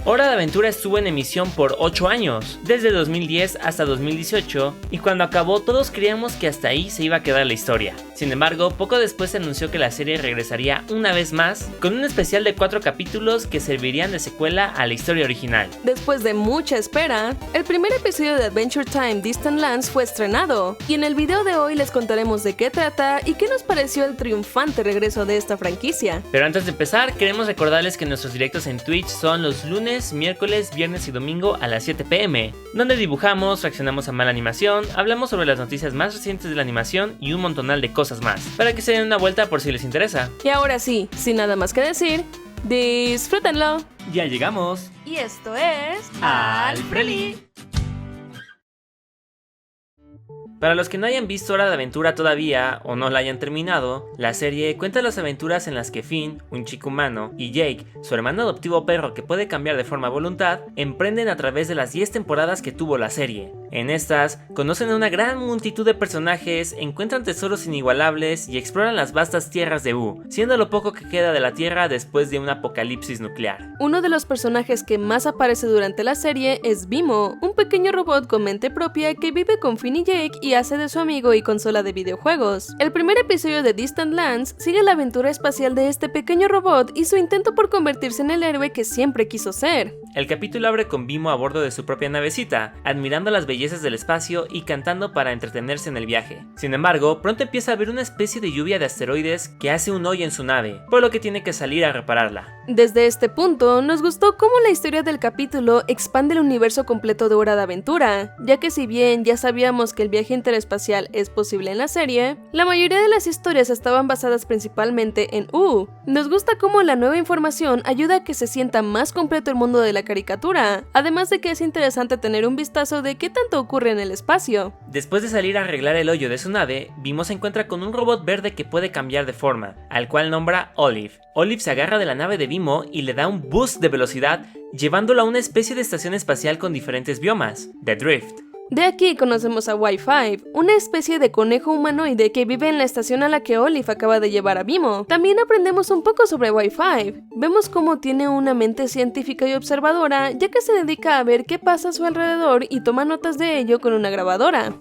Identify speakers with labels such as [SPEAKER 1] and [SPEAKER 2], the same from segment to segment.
[SPEAKER 1] Hora de Aventura estuvo en emisión por 8 años, desde 2010 hasta 2018, y cuando acabó todos creíamos que hasta ahí se iba a quedar la historia. Sin embargo, poco después se anunció que la serie regresaría una vez más, con un especial de 4 capítulos que servirían de secuela a la historia original.
[SPEAKER 2] Después de mucha espera, el primer episodio de Adventure Time Distant Lands fue estrenado, y en el video de hoy les contaremos de qué trata y qué nos pareció el triunfante regreso de esta franquicia.
[SPEAKER 1] Pero antes de empezar, queremos recordarles que nuestros directos en Twitch son los lunes, miércoles, viernes y domingo a las 7 p.m, donde dibujamos, reaccionamos a mala animación, hablamos sobre las noticias más recientes de la animación y un montonal de cosas más, para que se den una vuelta por si les interesa.
[SPEAKER 2] Y ahora sí, sin nada más que decir, disfrútenlo.
[SPEAKER 1] Ya llegamos.
[SPEAKER 2] Y esto es...
[SPEAKER 1] Al Preli. Para los que no hayan visto Hora de Aventura todavía o no la hayan terminado, la serie cuenta las aventuras en las que Finn, un chico humano, y Jake, su hermano adoptivo perro que puede cambiar de forma a voluntad, emprenden a través de las 10 temporadas que tuvo la serie. En estas, conocen a una gran multitud de personajes, encuentran tesoros inigualables y exploran las vastas tierras de Uu, siendo lo poco que queda de la Tierra después de un apocalipsis nuclear.
[SPEAKER 2] Uno de los personajes que más aparece durante la serie es Vimo, un pequeño robot con mente propia que vive con Finn y Jake y hace de su amigo y consola de videojuegos. El primer episodio de Distant Lands sigue la aventura espacial de este pequeño robot y su intento por convertirse en el héroe que siempre quiso ser.
[SPEAKER 1] El capítulo abre con Vimo a bordo de su propia navecita, admirando las bellezas del espacio y cantando para entretenerse en el viaje. Sin embargo, pronto empieza a haber una especie de lluvia de asteroides que hace un hoyo en su nave, por lo que tiene que salir a repararla.
[SPEAKER 2] Desde este punto, nos gustó cómo la historia del capítulo expande el universo completo de Hora de Aventura, ya que si bien ya sabíamos que el viaje interespacial es posible en la serie, la mayoría de las historias estaban basadas principalmente en Uu. Nos gusta cómo la nueva información ayuda a que se sienta más completo el mundo de la caricatura, además de que es interesante tener un vistazo de qué tanto ocurre en el espacio.
[SPEAKER 1] Después de salir a arreglar el hoyo de su nave, Vimo se encuentra con un robot verde que puede cambiar de forma, al cual nombra Olive. Olive se agarra de la nave de Vimo y le da un boost de velocidad, llevándolo a una especie de estación espacial con diferentes biomas, The Drift.
[SPEAKER 2] De aquí conocemos a Wi-Fi, una especie de conejo humanoide que vive en la estación a la que Olive acaba de llevar a Vimo. También aprendemos un poco sobre Wi-Fi. Vemos cómo tiene una mente científica y observadora, ya que se dedica a ver qué pasa a su alrededor y toma notas de ello con una grabadora.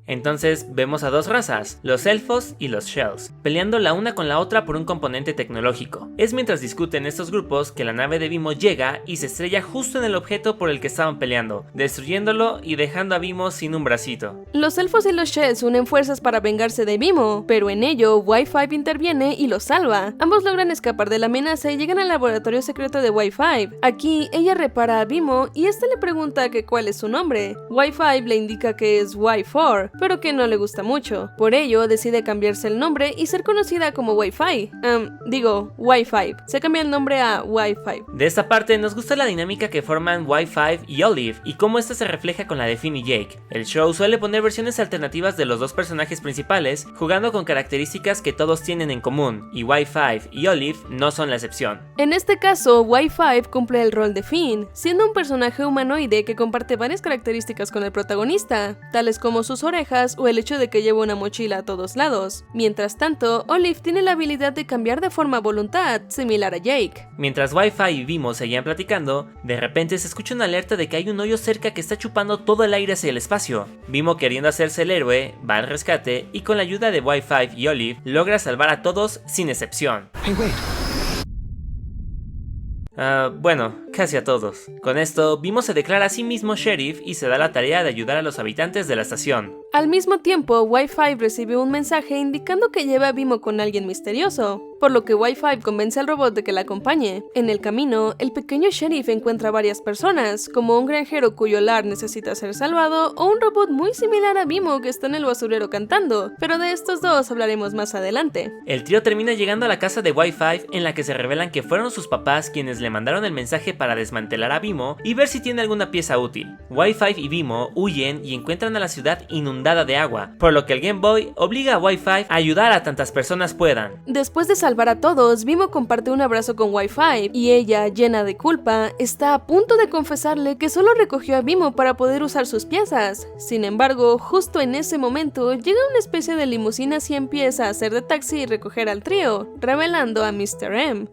[SPEAKER 1] Entonces vemos a dos razas, los elfos y los shells, peleando la una con la otra por un componente tecnológico. Es mientras discuten estos grupos que la nave de Vimo llega y se estrella justo en el objeto por el que estaban peleando, destruyéndolo y dejando a Vimo sin un bracito.
[SPEAKER 2] Los elfos y los shells unen fuerzas para vengarse de Vimo, pero en ello Wi-Fi interviene y los salva. Ambos logran escapar de la amenaza y llegan al laboratorio secreto de Wi-Fi. Aquí ella repara a Vimo y este le pregunta que cuál es su nombre. Wi-Fi le indica que es Y4, pero que no le gusta mucho. Por ello, decide cambiarse el nombre y ser conocida como Wi-Fi. Wi-Fi. Se cambia el nombre a Wi-Fi.
[SPEAKER 1] De esta parte, nos gusta la dinámica que forman Wi-Fi y Olive, y cómo esta se refleja con la de Finn y Jake. El show suele poner versiones alternativas de los dos personajes principales, jugando con características que todos tienen en común, y Wi-Fi y Olive no son la excepción.
[SPEAKER 2] En este caso, Wi-Fi cumple el rol de Finn, siendo un personaje humanoide que comparte varias características con el protagonista, tales como sus orejas o el hecho de que lleva una mochila a todos lados. Mientras tanto, Olive tiene la habilidad de cambiar de forma a voluntad, similar a Jake.
[SPEAKER 1] Mientras Wi-Fi y Vimo seguían platicando, de repente se escucha una alerta de que hay un hoyo cerca que está chupando todo el aire hacia el espacio. Vimo, queriendo hacerse el héroe, va al rescate y con la ayuda de Wi-Fi y Olive logra salvar a todos sin excepción.
[SPEAKER 3] Hey, wait.
[SPEAKER 1] Bueno, casi a todos. Con esto, Vimo se declara a sí mismo sheriff y se da la tarea de ayudar a los habitantes de la estación.
[SPEAKER 2] Al mismo tiempo, Wi-Fi recibe un mensaje indicando que lleva a Vimo con alguien misterioso, por lo que Wi-Fi convence al robot de que la acompañe. En el camino, el pequeño sheriff encuentra varias personas, como un granjero cuyo hogar necesita ser salvado o un robot muy similar a Vimo que está en el basurero cantando, pero de estos dos hablaremos más adelante.
[SPEAKER 1] El trío termina llegando a la casa de Wi-Fi, en la que se revelan que fueron sus papás quienes le mandaron el mensaje para desmantelar a Vimo y ver si tiene alguna pieza útil. Wi-Fi y Vimo huyen y encuentran a la ciudad inundada de agua, por lo que el Game Boy obliga a Wi-Fi a ayudar a tantas personas puedan.
[SPEAKER 2] Después de salvar a todos, Vimo comparte un abrazo con Wi-Fi y ella, llena de culpa, está a punto de confesarle que solo recogió a Vimo para poder usar sus piezas. Sin embargo, justo en ese momento llega una especie de limusina y empieza a hacer de taxi y recoger al trío, revelando a Mr. M.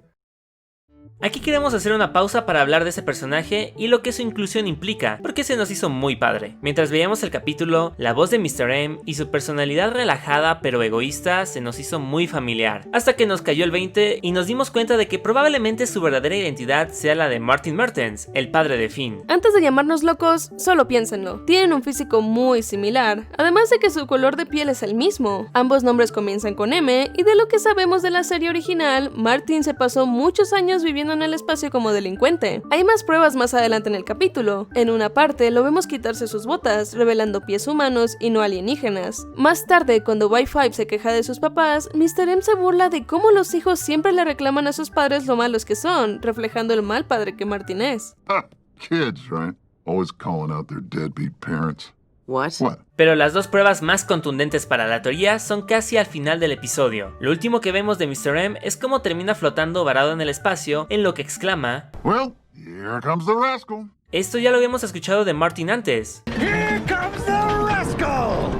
[SPEAKER 1] Aquí queremos hacer una pausa para hablar de ese personaje y lo que su inclusión implica, porque se nos hizo muy padre. Mientras veíamos el capítulo, la voz de Mr. M y su personalidad relajada pero egoísta se nos hizo muy familiar, hasta que nos cayó el 20 y nos dimos cuenta de que probablemente su verdadera identidad sea la de Martin Mertens, el padre de Finn.
[SPEAKER 2] Antes de llamarnos locos, solo piénsenlo. Tienen un físico muy similar, además de que su color de piel es el mismo. Ambos nombres comienzan con M, y de lo que sabemos de la serie original, Martin se pasó muchos años viviendo en el espacio como delincuente. Hay más pruebas más adelante en el capítulo. En una parte lo vemos quitarse sus botas, revelando pies humanos y no alienígenas. Más tarde, cuando Wi-Fi se queja de sus papás, Mr. M se burla de cómo los hijos siempre le reclaman a sus padres lo malos que son, reflejando el mal padre que Martin es.
[SPEAKER 3] Kids, right? Always calling out their deadbeat parents.
[SPEAKER 4] What?
[SPEAKER 1] Pero las dos pruebas más contundentes para la teoría son casi al final del episodio. Lo último que vemos de Mr. M es cómo termina flotando varado en el espacio, en lo que exclama:
[SPEAKER 3] Well, here comes the rascal.
[SPEAKER 1] esto ya lo habíamos escuchado de Martin antes.
[SPEAKER 5] Here comes the rascal!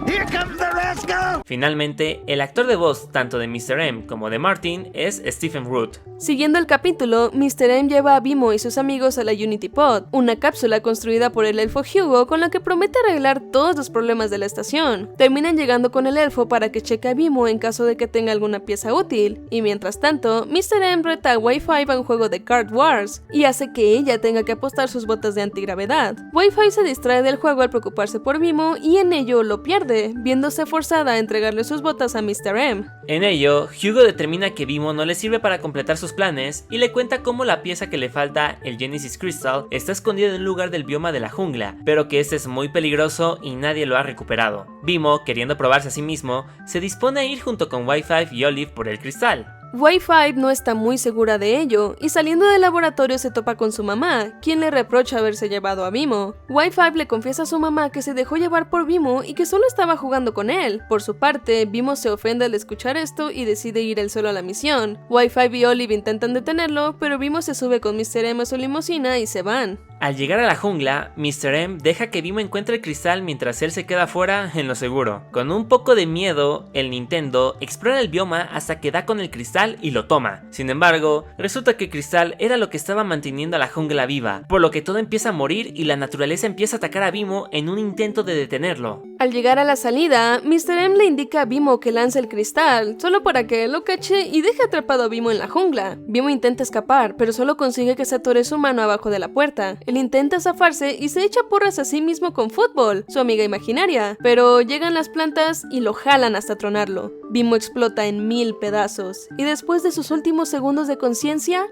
[SPEAKER 5] Here comes the rascal!
[SPEAKER 1] Finalmente, el actor de voz tanto de Mr. M como de Martin es Stephen Root.
[SPEAKER 2] Siguiendo el capítulo, Mr. M lleva a Bimo y sus amigos a la Unity Pod, una cápsula construida por el elfo Hugo con la que promete arreglar todos los problemas de la estación. Terminan llegando con el elfo para que cheque a Bimo en caso de que tenga alguna pieza útil, y mientras tanto, Mr. M reta a Wi-Fi a un juego de Card Wars, y hace que ella tenga que apostar sus botas de antigravedad. Wi-Fi se distrae del juego al preocuparse por Bimo y en ello lo pierde, viéndose forzada a entregarle sus botas a Mr. M.
[SPEAKER 1] En ello, Hugo determina que Bimo no le sirve para completar sus planes y le cuenta cómo la pieza que le falta, el Genesis Crystal, está escondida en un lugar del bioma de la jungla, pero que este es muy peligroso y nadie lo ha recuperado. Bimo, queriendo probarse a sí mismo, se dispone a ir junto con Wi-Fi y Olive por el cristal.
[SPEAKER 2] Wi-Fi no está muy segura de ello, y saliendo del laboratorio se topa con su mamá, quien le reprocha haberse llevado a Bimo. Wi-Fi le confiesa a su mamá que se dejó llevar por Bimo y que solo estaba jugando con él. Por su parte, Bimo se ofende al escuchar esto y decide ir él solo a la misión. Wi-Fi y Olive intentan detenerlo, pero Bimo se sube con Mr. M a su limusina y se van.
[SPEAKER 1] Al llegar a la jungla, Mr. M deja que Bimo encuentre el cristal mientras él se queda fuera en lo seguro. Con un poco de miedo, el Nintendo explora el bioma hasta que da con el cristal y lo toma. Sin embargo, resulta que el cristal era lo que estaba manteniendo a la jungla viva, por lo que todo empieza a morir y la naturaleza empieza a atacar a Bimo en un intento de detenerlo.
[SPEAKER 2] Al llegar a la salida, Mr. M le indica a Bimo que lance el cristal, solo para que él lo cache y deje atrapado a Bimo en la jungla. Bimo intenta escapar, pero solo consigue que se atore su mano abajo de la puerta. Él intenta zafarse y se echa porras a sí mismo con Fútbol, su amiga imaginaria, pero llegan las plantas y lo jalan hasta tronarlo. Bimo explota en 1000 pedazos, y después de sus últimos segundos de conciencia,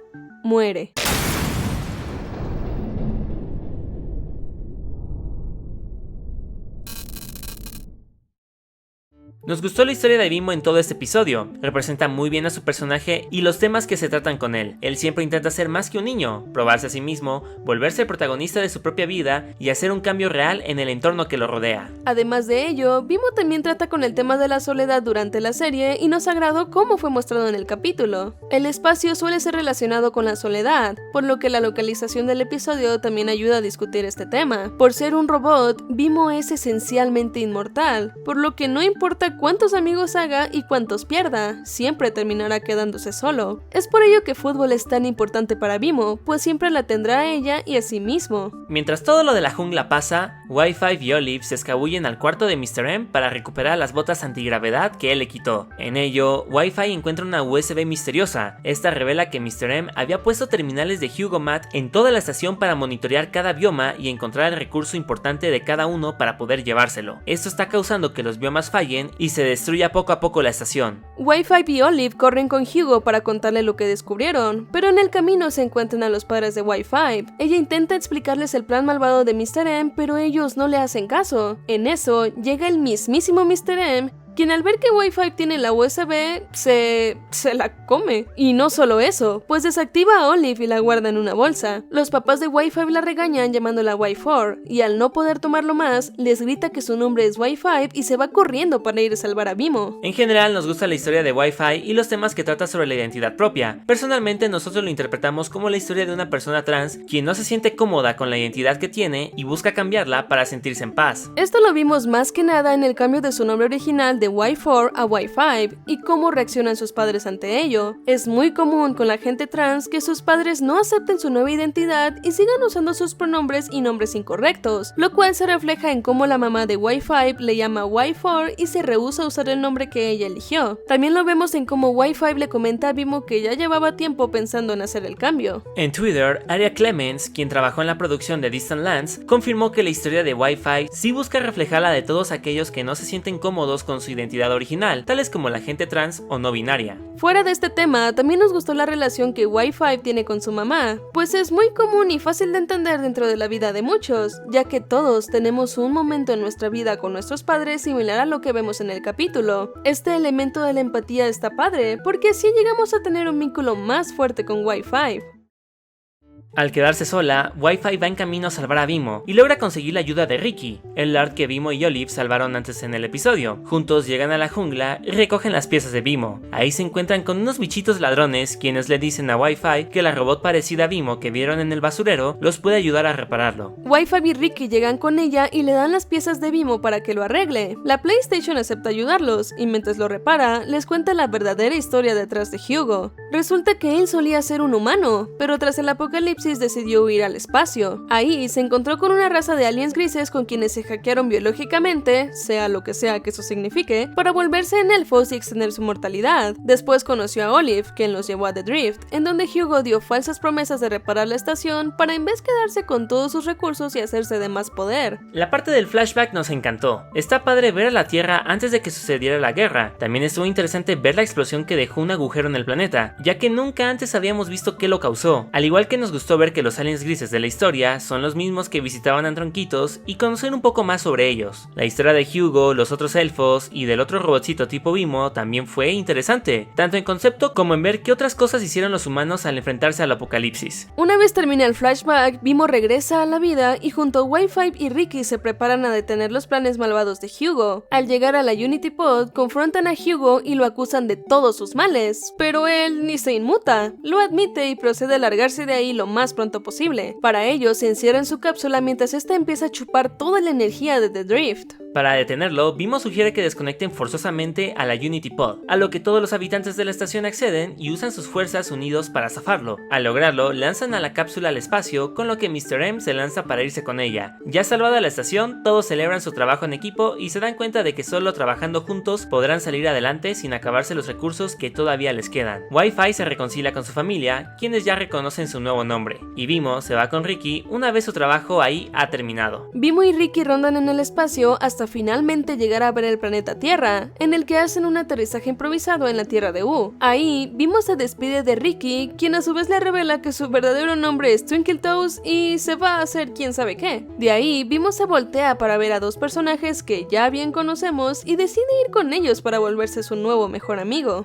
[SPEAKER 2] muere.
[SPEAKER 1] Nos gustó la historia de Bimo en todo este episodio, representa muy bien a su personaje y los temas que se tratan con él. Él siempre intenta ser más que un niño, probarse a sí mismo, volverse el protagonista de su propia vida y hacer un cambio real en el entorno que lo rodea.
[SPEAKER 2] Además de ello, Bimo también trata con el tema de la soledad durante la serie y nos agradó cómo fue mostrado en el capítulo. El espacio suele ser relacionado con la soledad, por lo que la localización del episodio también ayuda a discutir este tema. Por ser un robot, Bimo es esencialmente inmortal, por lo que no importa cuántos amigos haga y cuántos pierda, siempre terminará quedándose solo. Es por ello que Fútbol es tan importante para Bimo, pues siempre la tendrá a ella y a sí mismo.
[SPEAKER 1] Mientras todo lo de la jungla pasa, Wi-Fi y Olive se escabullen al cuarto de Mr. M para recuperar las botas antigravedad que él le quitó. En ello, Wi-Fi encuentra una USB misteriosa. Esta revela que Mr. M había puesto terminales de Hugo Mat en toda la estación para monitorear cada bioma y encontrar el recurso importante de cada uno para poder llevárselo. Esto está causando que los biomas fallen y se destruya poco a poco la estación.
[SPEAKER 2] Wi-Fi y Olive corren con Hugo para contarle lo que descubrieron, pero en el camino se encuentran a los padres de Wi-Fi. Ella intenta explicarles el plan malvado de Mr. M, pero ellos no le hacen caso. En eso, llega el mismísimo Mr. M, quien al ver que Wi-Fi tiene la USB, se la come. Y no solo eso, pues desactiva a Olive y la guarda en una bolsa. Los papás de Wi-Fi la regañan llamándola Wi-4, y al no poder tomarlo más, les grita que su nombre es Wi-Fi y se va corriendo para ir a salvar a Bimo.
[SPEAKER 1] En general nos gusta la historia de Wi-Fi y los temas que trata sobre la identidad propia. Personalmente nosotros lo interpretamos como la historia de una persona trans quien no se siente cómoda con la identidad que tiene y busca cambiarla para sentirse en paz.
[SPEAKER 2] Esto lo vimos más que nada en el cambio de su nombre original
[SPEAKER 1] En Twitter, Aria Clemens, quien trabajó en la producción de Distant Lands, confirmó que la historia de Y5 sí busca reflejar la de todos aquellos que no se sienten cómodos con su identidad original, tales como la gente trans o no binaria.
[SPEAKER 2] Fuera de este tema, también nos gustó la relación que Y5 tiene con su mamá, pues es muy común y fácil de entender dentro de la vida de muchos, ya que todos tenemos un momento en nuestra vida con nuestros padres similar a lo que vemos en el capítulo. Este elemento de la empatía está padre, porque así llegamos a tener un vínculo más fuerte con Y5.
[SPEAKER 1] Al quedarse sola, Y5 va en camino a salvar a Vimo y logra conseguir la ayuda de Ricky, el Lord que Vimo y Olive salvaron antes en el episodio. Juntos llegan a la jungla y recogen las piezas de Vimo. Ahí se encuentran con unos bichitos ladrones quienes le dicen a Y5 que la robot parecida a Vimo que vieron en el basurero los puede ayudar a repararlo.
[SPEAKER 2] Y5 y Ricky llegan con ella y le dan las piezas de Vimo para que lo arregle. La PlayStation acepta ayudarlos y mientras lo repara, les cuenta la verdadera historia detrás de Hugo. Resulta que él solía ser un humano, pero tras el apocalipsis decidió huir al espacio. Ahí se encontró con una raza de aliens grises con quienes se hackearon biológicamente, sea lo que sea que eso signifique, para volverse en elfos y extender su mortalidad. Después conoció a Olive, quien los llevó a The Drift, en donde Hugo dio falsas promesas de reparar la estación para en vez quedarse con todos sus recursos y hacerse de más poder.
[SPEAKER 1] La parte del flashback nos encantó. Está padre ver a la Tierra antes de que sucediera la guerra. También estuvo interesante ver la explosión que dejó un agujero en el planeta, ya que nunca antes habíamos visto qué lo causó. Al igual que nos gustó ver que los aliens grises de la historia son los mismos que visitaban a Tronquitos y conocer un poco más sobre ellos. La historia de Hugo, los otros elfos y del otro robotcito tipo Vimo también fue interesante, tanto en concepto como en ver qué otras cosas hicieron los humanos al enfrentarse al apocalipsis.
[SPEAKER 2] Una vez termina el flashback, Vimo regresa a la vida y junto a Y5 y Ricky se preparan a detener los planes malvados de Hugo. Al llegar a la Unity Pod, confrontan a Hugo y lo acusan de todos sus males, pero él ni se inmuta, lo admite y procede a largarse de ahí lo más pronto posible. Para ello, se encierra en su cápsula mientras esta empieza a chupar toda la energía de The Drift.
[SPEAKER 1] Para detenerlo, Vimo sugiere que desconecten forzosamente a la Unity Pod, a lo que todos los habitantes de la estación acceden y usan sus fuerzas unidos para zafarlo. Al lograrlo, lanzan a la cápsula al espacio, con lo que Mr. M se lanza para irse con ella. Ya salvada la estación, todos celebran su trabajo en equipo y se dan cuenta de que solo trabajando juntos podrán salir adelante sin acabarse los recursos que todavía les quedan. Y5 se reconcilia con su familia, quienes ya reconocen su nuevo nombre, y Vimo se va con Ricky una vez su trabajo ahí ha terminado.
[SPEAKER 2] Vimo y Ricky rondan en el espacio hasta finalmente llegar a ver el planeta Tierra, en el que hacen un aterrizaje improvisado en la Tierra de U. Ahí, Vimo se despide de Ricky, quien a su vez le revela que su verdadero nombre es Twinkletoes y se va a hacer quién sabe qué. De ahí, Vimo se voltea para ver a dos personajes que ya bien conocemos y decide ir con ellos para volverse su nuevo mejor amigo.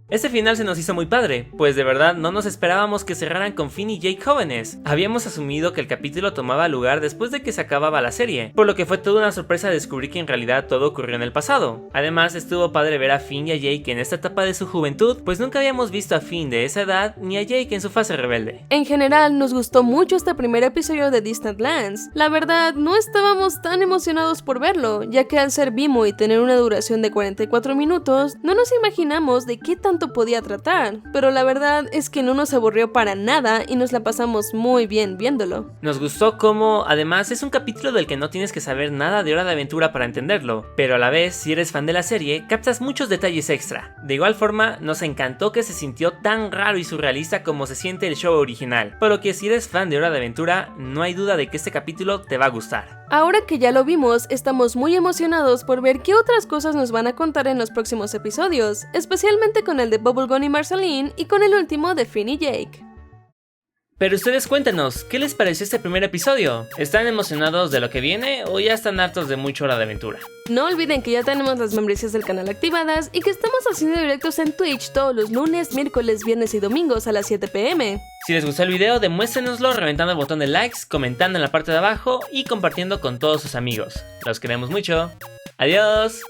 [SPEAKER 1] Este final se nos hizo muy padre, pues de verdad no nos esperábamos que cerraran con Finn y Jake jóvenes. Habíamos asumido que el capítulo tomaba lugar después de que se acababa la serie, por lo que fue toda una sorpresa descubrir que en realidad todo ocurrió en el pasado. Además, estuvo padre ver a Finn y a Jake en esta etapa de su juventud, pues nunca habíamos visto a Finn de esa edad ni a Jake en su fase rebelde.
[SPEAKER 2] En general, nos gustó mucho este primer episodio de Distant Lands. La verdad, no estábamos tan emocionados por verlo, ya que al ser Vimo y tener una duración de 44 minutos, no nos imaginamos de qué tan podía tratar, pero la verdad es que no nos aburrió para nada y nos la pasamos muy bien viéndolo.
[SPEAKER 1] Nos gustó cómo, además, es un capítulo del que no tienes que saber nada de Hora de Aventura para entenderlo, pero a la vez, si eres fan de la serie, captas muchos detalles extra. De igual forma, nos encantó que se sintió tan raro y surrealista como se siente el show original, por lo que si eres fan de Hora de Aventura, no hay duda de que este capítulo te va a gustar.
[SPEAKER 2] Ahora que ya lo vimos, estamos muy emocionados por ver qué otras cosas nos van a contar en los próximos episodios, especialmente con el de Bubblegum y Marceline y con el último de Finn y Jake.
[SPEAKER 1] Pero ustedes cuéntenos, ¿qué les pareció este primer episodio? ¿Están emocionados de lo que viene o ya están hartos de mucha Hora de Aventura?
[SPEAKER 2] No olviden que ya tenemos las membresías del canal activadas y que estamos haciendo directos en Twitch todos los lunes, miércoles, viernes y domingos a las 7 p.m.
[SPEAKER 1] Si les gustó el video, demuéstrenoslo reventando el botón de likes, comentando en la parte de abajo y compartiendo con todos sus amigos. Los queremos mucho. ¡Adiós!